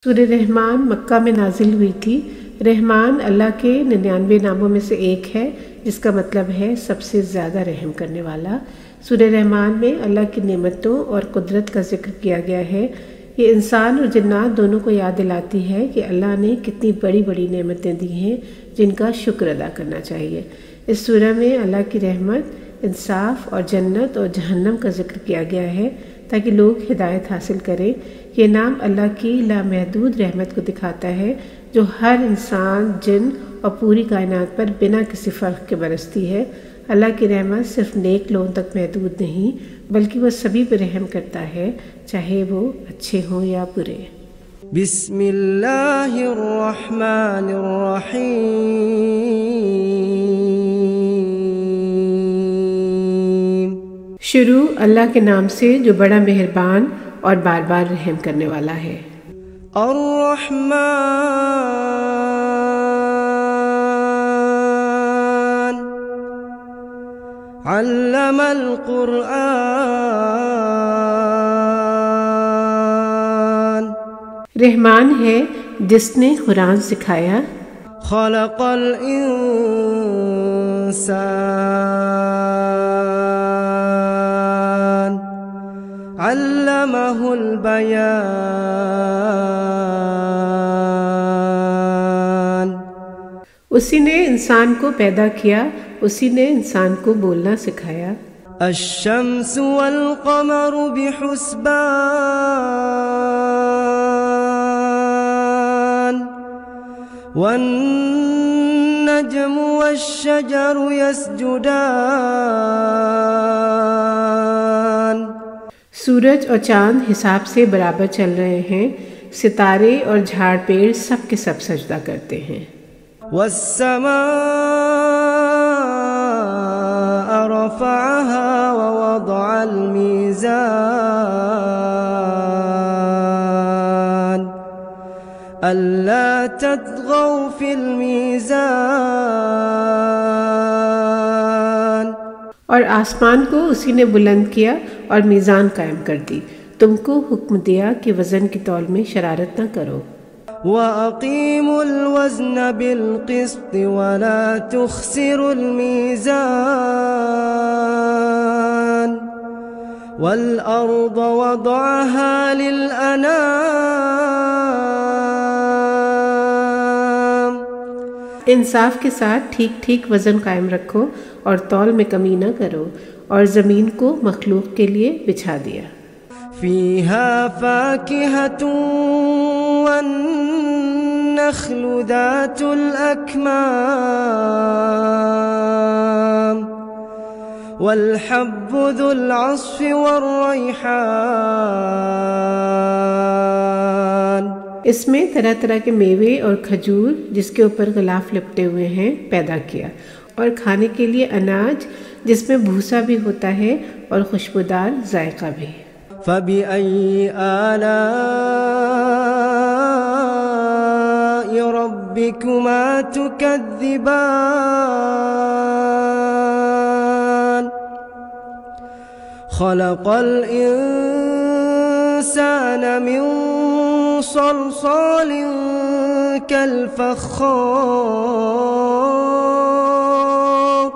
سورہ رحمان مکہ میں نازل ہوئی تھی۔ رحمان اللہ کے 99 ناموں میں سے ایک ہے، جس کا مطلب ہے سب سے زیادہ رحم کرنے والا۔ سورہ رحمان میں اللہ کی نعمتوں اور قدرت کا ذکر کیا گیا ہے۔ یہ انسان اور جنات دونوں کو یاد دلاتی ہے کہ اللہ نے کتنی بڑی بڑی نعمتیں دی ہیں جن کا شکر ادا کرنا چاہیے۔ اس سورہ میں اللہ کی رحمت، انصاف اور جنت اور جہنم کا ذکر کیا گیا ہے تاکہ لوگ ہدایت حاصل کریں۔ یہ نام اللہ کی لامحدود رحمت کو دکھاتا ہے جو ہر انسان، جن اور پوری کائنات پر بنا کسی فرق کے برستی ہے۔ اللہ کی رحمت صرف نیک لوگوں تک محدود نہیں بلکہ وہ سبھی پر رحم کرتا ہے، چاہے وہ اچھے ہوں یا برے۔ بسم اللہ الرحمن الرحیم۔ شروع اللہ کے نام سے جو بڑا مہربان اور بار بار رحم کرنے والا ہے۔ الرحمن علم القرآن۔ رحمان ہے جس نے قرآن سکھایا۔ خلق الانسان علمہ البیان۔ اسی نے انسان کو پیدا کیا، اسی نے انسان کو بولنا سکھایا۔ الشمس والقمر بحسبان والنجم والشجر يسجدان۔ سورج اور چاند حساب سے برابر چل رہے ہیں، ستارے اور جھاڑ پیڑ سب کے سب سجدہ کرتے ہیں۔ والسماء رفعها ووضع الميزان ألا تطغوا في الميزان۔ اور آسمان کو اسی نے بلند کیا اور میزان قائم کر دی، تم کو حکم دیا کہ وزن کے تول میں شرارت نہ کرو۔ وَأَقِيمُوا الْوَزْنَ بِالْقِسْطِ وَلَا تُخْسِرُوا الْمِيزَانَ وَالْأَرْضَ وَضَعَهَا لِلْأَنَامِ۔ انصاف کے ساتھ ٹھیک ٹھیک وزن قائم رکھو اور تول میں کمی نہ کرو، اور زمین کو مخلوق کے لیے بچھا دیا۔ فِيهَا فَاكِهَةٌ والنخل ذات الأكمام والحب ذو العصف والريحان۔ اس میں طرح طرح کے میوے اور کھجور جس کے اوپر غلاف لپٹے ہوئے ہیں پیدا کیا، اور کھانے کے لیے اناج جس میں بھوسا بھی ہوتا ہے اور خوشبودار ذائقہ بھی۔ فَبِأَيِّ آلَاءِ رَبِّكُمَا تُكَذِّبَانِ۔ خَلَقَ الْإِنسَانَ مِنْ صَلْصَالٍ كَالْفَخَّارِ۔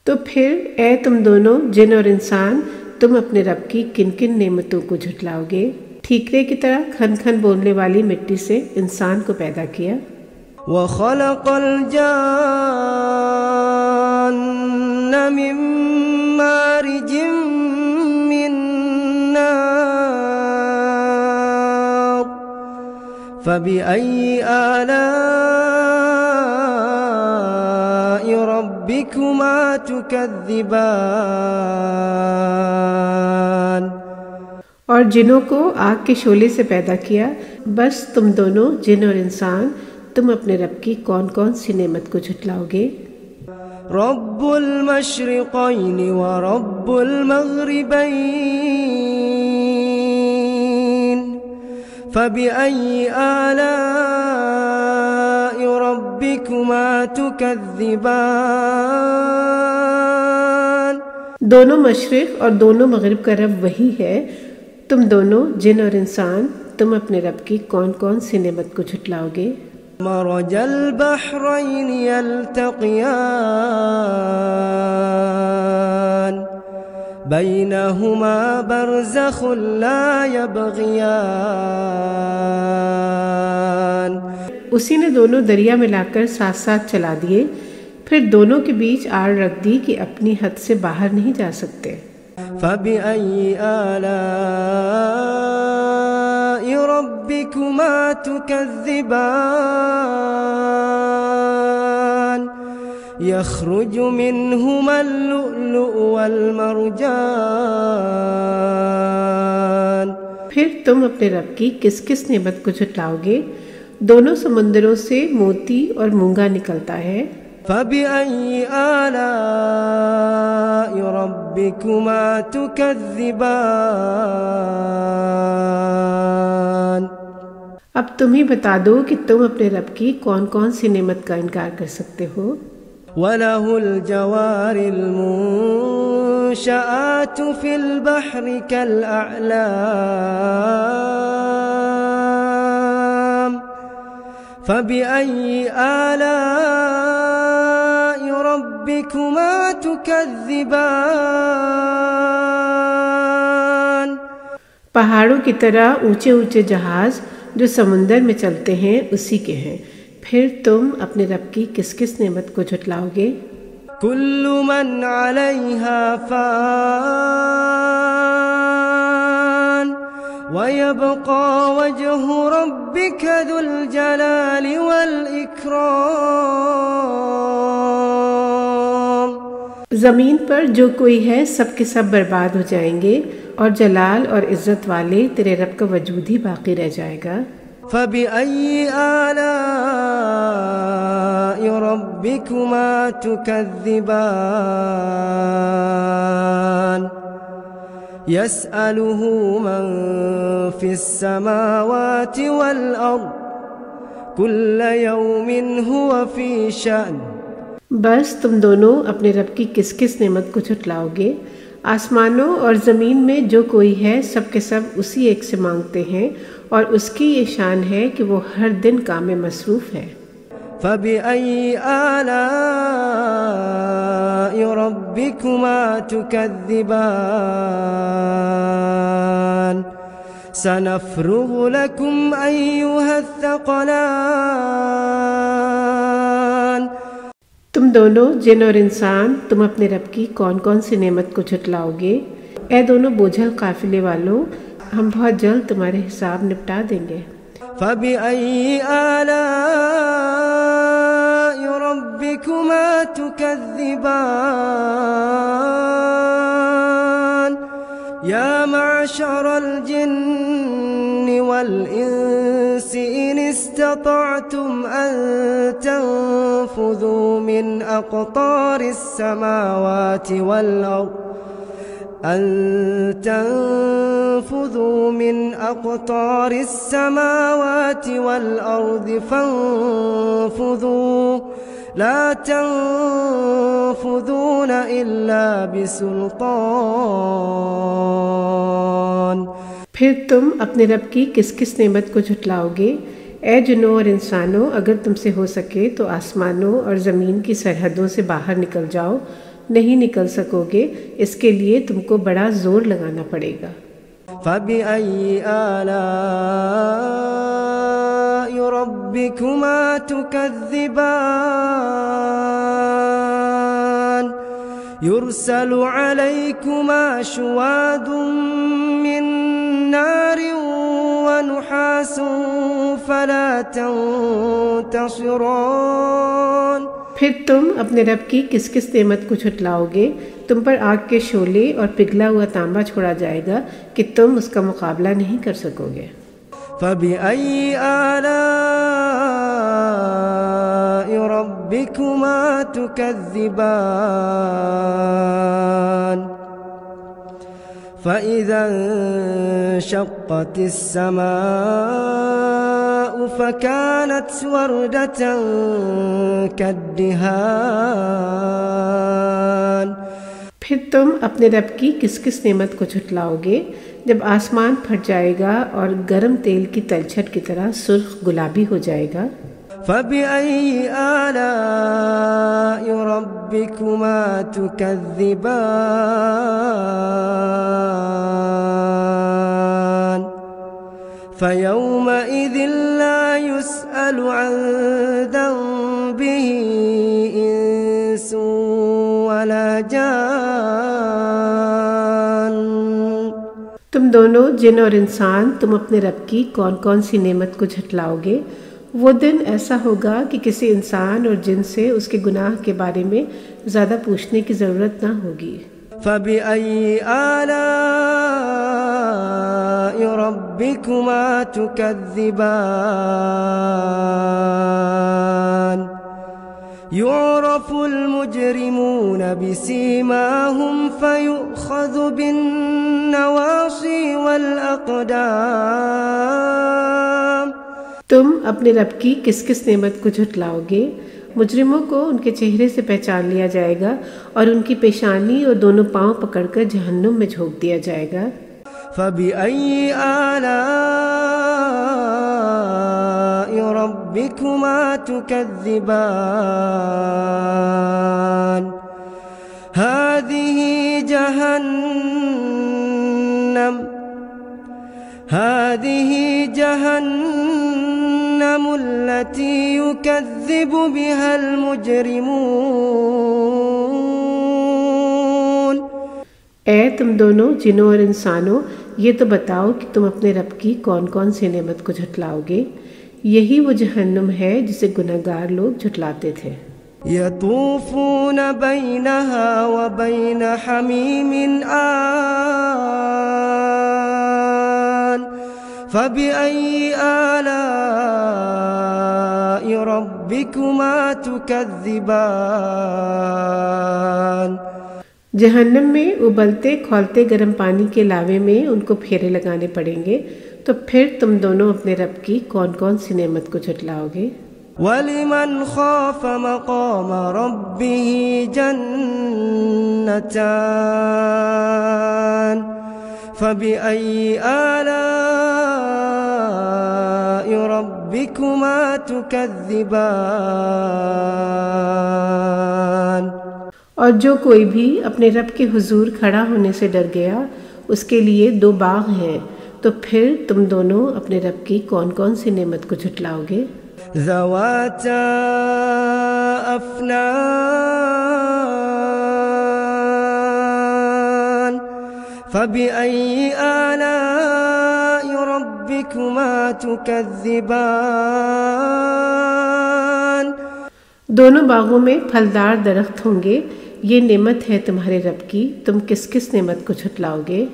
تو پھر اے تم دونوں جن اور انسان، تم اپنے رب کی کن کن نعمتوں کو جھٹلاؤ گے؟ ٹھیکرے کی طرح کھن کھن بولنے والی مٹی سے انسان کو پیدا کیا۔ وَخَلَقَ الْجَانَّ مِن مَّارِجٍ مِّن نَّارٍ فَبِأَيِّ آلَاءِ رَبِّكُمَا تُكَذِّبَانِ۔ اور جنوں کو آگ کے شعلے سے پیدا کیا۔ بس تم دونوں جن اور انسان، تم اپنے رب کی کون کون سی نعمت کو جھٹلاؤ گے؟ رب المشرقین ورب المغربین فبأي آلاء ربكما تكذبان۔ دونوں مشرق اور دونوں مغرب کا رب وہی ہے، تم دونوں جن اور انسان تم اپنے رب کی کون کون سی نعمت کو جھٹلاؤ گے؟ مرج البحرين يلتقيان بينهما برزخ لا يبغيان. اسی نے دونوں دریا ملا کر ساتھ ساتھ چلا دیے، پھر دونوں کے بیچ آڑ رکھ دی کہ اپنی حد سے باہر نہیں جا سکتے۔ فبأي آلاء ربكما تكذبان يخرج منهما اللؤلؤ والمرجان. پھر تم اپنے رب کی کس کس نعمت کو جھٹلاؤ گے؟ دونوں سمندروں سے موتی اور مونگا نکلتا ہے۔ فبأي آلاء ربكما تكذبان. اب تم ہی بتا دو کہ تم اپنے رب کی کون کون سی نعمت کا انکار کر سکتے ہو؟ وله الجوار المنشآت في البحر كالأعلام. فبأي آلاء ربكما تكذبان. پہاڑوں کی طرح اونچے اونچے جہاز جو سمندر میں چلتے ہیں اسی کے ہیں، پھر تم اپنے رب کی کس کس نعمت کو جھٹلاؤ گے؟ كل من عليها فان ويبقى وجه ربك ذو الجلال والإكرام. زمین پر جو کوئی ہے سب کے سب برباد ہو جائیں گے، اور جلال اور عزت والے تیرے رب کا وجود ہی باقی رہ جائے گا۔ فبأي آلاء ربكما تكذبان. يسأله من في السماوات والأرض كل يوم هو في شأن. بس تم دونوں اپنے رب کی کس کس نعمت کو جھٹلاؤ گے؟ آسمانوں اور زمین میں جو کوئی ہے سب کے سب اسی ایک سے مانگتے ہیں، اور اس کی یہ شان ہے کہ وہ ہر دن کام میں مصروف ہے۔ فبأي آلاء ربكما تكذبان. سنفرغ لكم أيها الثقلان. تم دونوں جن اور انسان، تم اپنے رب کی کون کون سی نعمت کو جھٹلاؤ گے؟ اے دونوں بوجھل قافلے والوں، ہم بہت جلد تمہارے حساب نپٹا دیں گے۔ فبأي آلاء ربكما تكذبان. يا معشر الجن والإنس إن استطعتم أن تنفذوا من أقطار السماوات والأرض فانفذوا لا تنفذون إلا بسلطان. پھر تم اپنے رب کی کس کس نعمت کو جھٹلاؤ گے؟ اے جنوں اور انسانوں، اگر تم سے ہو سکے تو آسمانوں اور زمین کی سرحدوں سے باہر نکل جاؤ، نہیں نکل سکو گے، اس کے لیے تم کو بڑا زور لگانا پڑے گا۔ فبأي آلاء ربكما تكذبان. يرسل عليكما شواظ من نار ونحاس فلا تنتصران. پھر تم اپنے رب کی کس کس نعمت کو جھٹلاؤ گے؟ تم پر آگ کے شعلے اور پگھلا ہوا تانبا چھوڑا جائے گا کہ تم اس کا مقابلہ نہیں کر سکو گے۔ فبأي آلاء ربكما تكذبان. فإذا انشقت السماء فكانت وردة كالدهان. پھر تم اپنے رب کی کس کس نعمت کو جھٹلاؤ گے جب آسمان پھٹ جائے گا اور گرم تیل کی تلچھٹ کی طرح سرخ گلابی ہو جائے گا۔ فَبِأَيِّ آلَاءِ رَبِّكُمَا تُكَذِّبَانِ فَيَوْمَئِذٍ لَا يُسْأَلُ عَن ذَنبِهِ إِنسٌ وَلَا جَانٌّ۔ تم دونوں جن اور انسان تم اپنے رب کی کون کون سی نعمت کو جھٹلاؤ گے، وہ دن ایسا ہوگا کہ کسی انسان اور جن سے اس کے گناہ کے بارے میں زیادہ پوچھنے کی ضرورت نہ ہوگی۔ فَبِأَيِّ آلَاءِ رَبِّكُمَا تُكَذِّبَانِ يُعْرَفُ الْمُجْرِمُونَ بِسِيمَاهُمْ فَيُؤْخَذُ بِالنَّوَاصِي وَالْأَقْدَامِ۔ تم اپنے رب کی کس کس نعمت کو جھٹلاؤ گے؟ مجرموں کو ان کے چہرے سے پہچان لیا جائے گا اور ان کی پیشانی اور دونوں پاؤں پکڑ کر جہنم میں جھونک دیا جائے گا۔ فَبِأَيِّ آلَاءِ رَبِّكُمَا تُكَذِّبَانِ هَذِهِ جَهَنَّمُ الَّتِي يُكَذِّبُ بِهَا الْمُجْرِمُونَ۔ اے تم دونوں جنوں اور انسانوں، یہ تو بتاؤ کہ تم اپنے رب کی کون کون سی نعمت کو جھٹلاؤ گے؟ یہی وہ جہنم ہے جسے گنہگار لوگ جھٹلاتے تھے۔ يَطُوفُونَ بَيْنَهَا وَبَيْنَ حَمِيمٍ آنٍ فَبِأَيِّ آلَاءِ رَبِّكُمَا تُكَذِّبَانِ۔ جہنم میں ابلتے کھولتے گرم پانی کے لاوے میں ان کو پھیرے لگانے پڑیں گے، تو پھر تم دونوں اپنے رب کی کون کون سی نعمت کو جھٹلاؤ گے؟ وَلِمَنْ خَافَ مَقَامَ رَبِّهِ جَنَّتَانِ فَبِأَيِّ آلَاءِ رَبِّكُمَا تُكَذِّبَانِ۔ اور جو کوئی بھی اپنے رب کے حضور کھڑا ہونے سے ڈر گیا، اس کے لیے 2 باغ ہیں، تو پھر تم دونوں اپنے رب کی کون کون سی نعمت کو جھٹلاؤ گے؟ ذَوَاتَا أَفْنَانٍ فَبِأَيِّ آلَاءِ رَبِّكُمَا تُكَذِّبَانِ۔ دونوں باغوں میں پھلدار درخت ہوں گے، یہ نعمت ہے تمہارے رب کی، تم کس کس نعمت کو جھٹلاؤ گے؟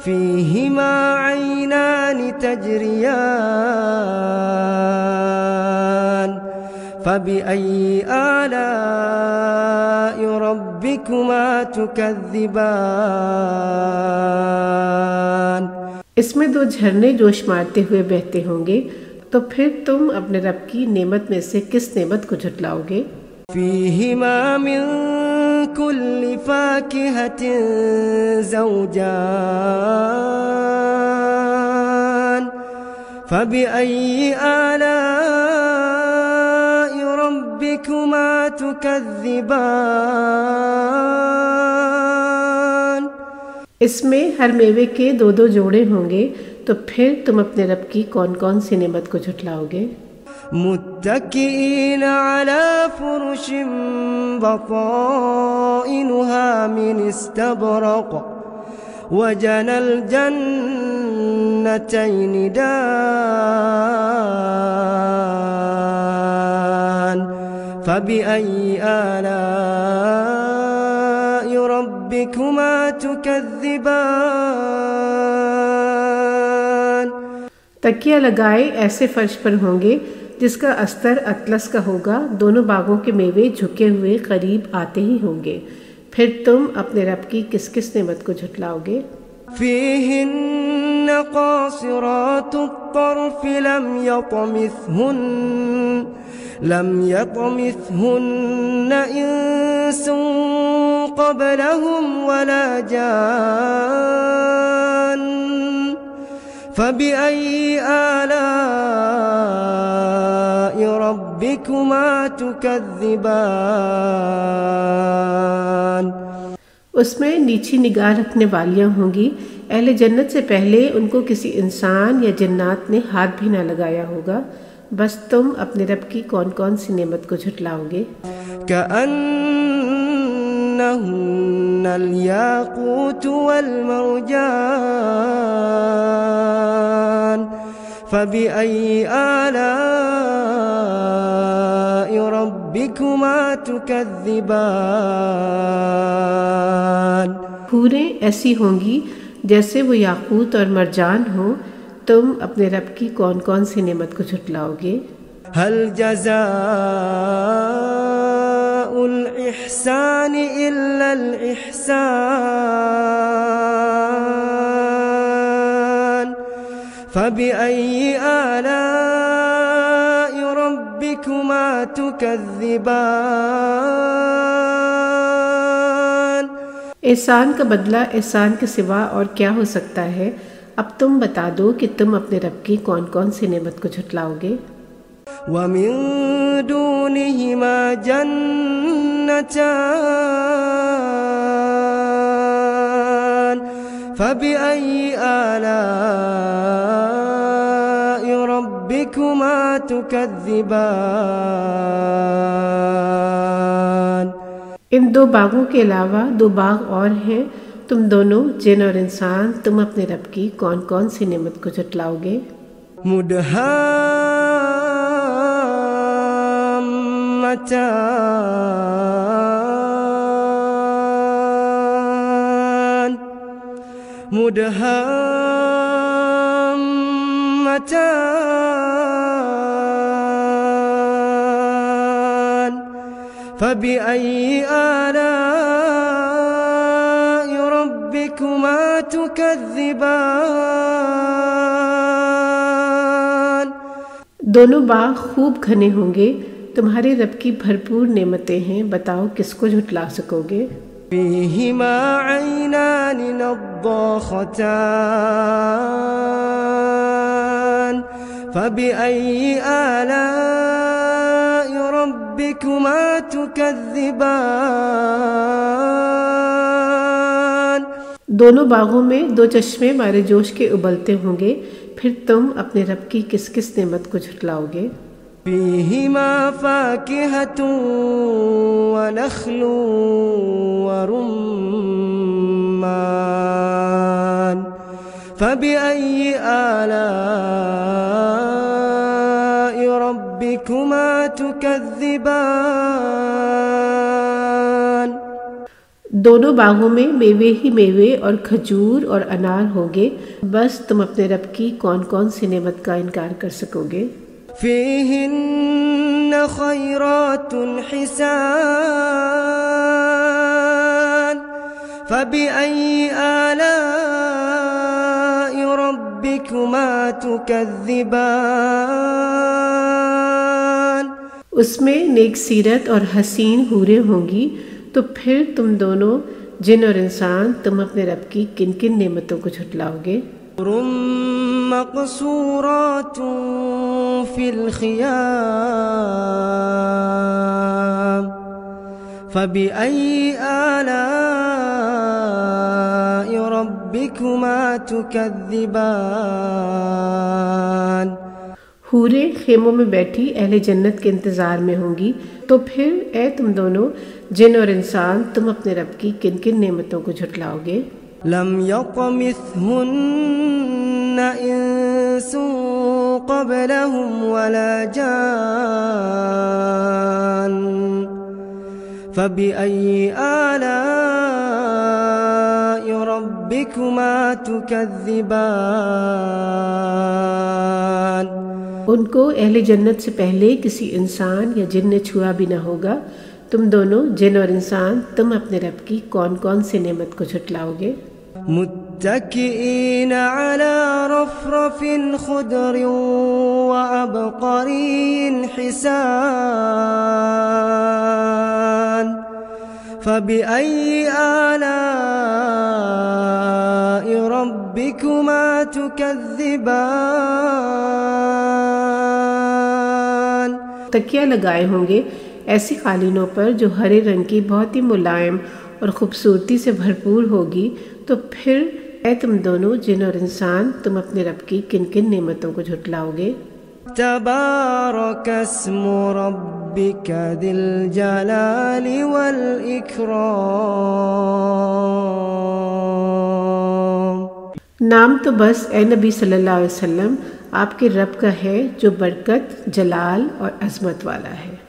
فِيهِمَا عَيْنَانِ تَجْرِيَانِ فَبِأَيِّ آلَاءِ رَبِّكُمَا تُكَذِّبَانِ۔ اس میں 2 جھرنے جوش مارتے ہوئے بہتے ہوں گے، تو پھر تم اپنے رب کی نعمت میں سے کس نعمت کو جھٹلاؤ گے؟ فِيهِمَا مِن كُلِّ فَاكِهَةٍ زَوْجَانِ فَبِأَيِّ آلَاءِ رَبِّكُمَا تُكَذِّبَانِ۔ اس میں ہر میوے کے 2 جوڑے ہوں گے، تو پھر تم اپنے رب کی کون کون سی نعمت کو جھٹلاؤ گے؟ متكئين على فرش بطائنها من استبرق وجنى الجنتين دان فبأي آلاء ربكما تكذبان۔ تکیہ لگائے ایسے فرش پر ہوں گے جس کا استر اطلس کا ہوگا، دونوں باغوں کے میوے جھکے ہوئے قریب آتے ہی ہوں گے، پھر تم اپنے رب کی کس کس نعمت کو جھٹلاؤ گے؟ فِيهِنَّ قاصرات الطرف لم يطمثهن إنس قبلهم ولا جان فبأي آلاء ربكما تكذبان اس میں نیچی نگاہ رکھنے والیاں ہوں گی۔ اہل جنت سے پہلے ان کو کسی انسان یا جنات نے ہاتھ بھی نہ لگایا ہوگا، بس تم اپنے رب کی کون کون سی نعمت کو جھٹلاؤ گے۔ كأنهن الياقوت والمرجان فبأي آلاء ربكما تكذبان حوریں ایسی ہوں گی جیسے وہ یاقوت اور مرجان ہوں، تم اپنے رب کی کون کون سی نعمت کو جھٹلاؤ گے۔ هل جزاء الإحسان إلا الإحسان فبأي آلاء ربكما تكذبان احسان کا بدلہ احسان کے سوا اور کیا ہو سکتا ہے؟ اب تم بتا دو کہ تم اپنے رب کی کون کون سی نعمت کو جھٹلاؤ گے۔ ومن دونهما جنتان فبأي آلاء ربكما تكذبان ان دو باغوں کے علاوہ دو باغ اور ہیں، تم دونوں جن اور انسان تم اپنے رب کی کون کون سی نعمت کو جھٹلاؤ گے۔ مدهامتان فبأي آلاء ربكما تكذبان دونوں باغ خوب گھنے ہوں گے، تمہارے رب کی بھرپور نعمتیں ہیں، بتاؤ کس کو جھٹلا سکو گے۔ فيهما عينان نضاختان فبأي آلاء ربكما تكذبان دونوں باغوں میں دو چشمے مارے جوش کے ابلتے ہوں گے، پھر تم اپنے رب کی کس کس نعمت کو جھٹلاؤ گے۔ فيهما فاكهة ونخل ورمان فبأي آلاء ربكما تكذبان دونوں باغوں میں میوے ہی میوے اور کھجور اور انار ہوں گے، بس تم اپنے رب کی کون کون سی نعمت کا انکار کر سکو گے۔ فيهن خيرات حسان فبأي آلاء ربكما تكذبان اس میں نیک سیرت اور حسین حوریں ہوں گی، تو پھر تم دونوں جن اور انسان تم اپنے رب کی کن کن نعمتوں کو جھٹلاؤ گے۔ مقصورات في الخيام فبأي آلاء ربكما تكذبان حوریں خیموں میں بیٹھی اہل جنت کے انتظار میں ہوں گی، تو پھر اے تم دونوں جن اور انسان تم اپنے رب کی کن کن نعمتوں کو جھٹلاؤ گے۔ لم يطمثهن إنس قبلهم ولا جان فبأي آلاء ربكما تكذبان ان کو اہل جنت سے پہلے کسی انسان یا جن نے چھوا بھی نہ ہوگا، تم دونوں جن اور انسان تم اپنے رب کی کون کون سی نعمت کو جھٹلاؤ گے۔ متكئين على رفرف خضر وعبقري حسان فبأي آلاء ربكما تكذبان۔ تکیہ لگائے ہوں گے ایسی قالینوں پر جو ہرے رنگ کی بہت ہی ملائم اور خوبصورتی سے بھرپور ہوگی، تو پھر اے تم دونوں جن اور انسان، تم اپنے رب کی کن کن نعمتوں کو جھٹلاؤ گے؟ تبارک اسم ربک ذی الجلال والاکرام۔ نام تو بس اے نبی صلی اللہ علیہ وسلم آپ کے رب کا ہے جو برکت، جلال اور عظمت والا ہے۔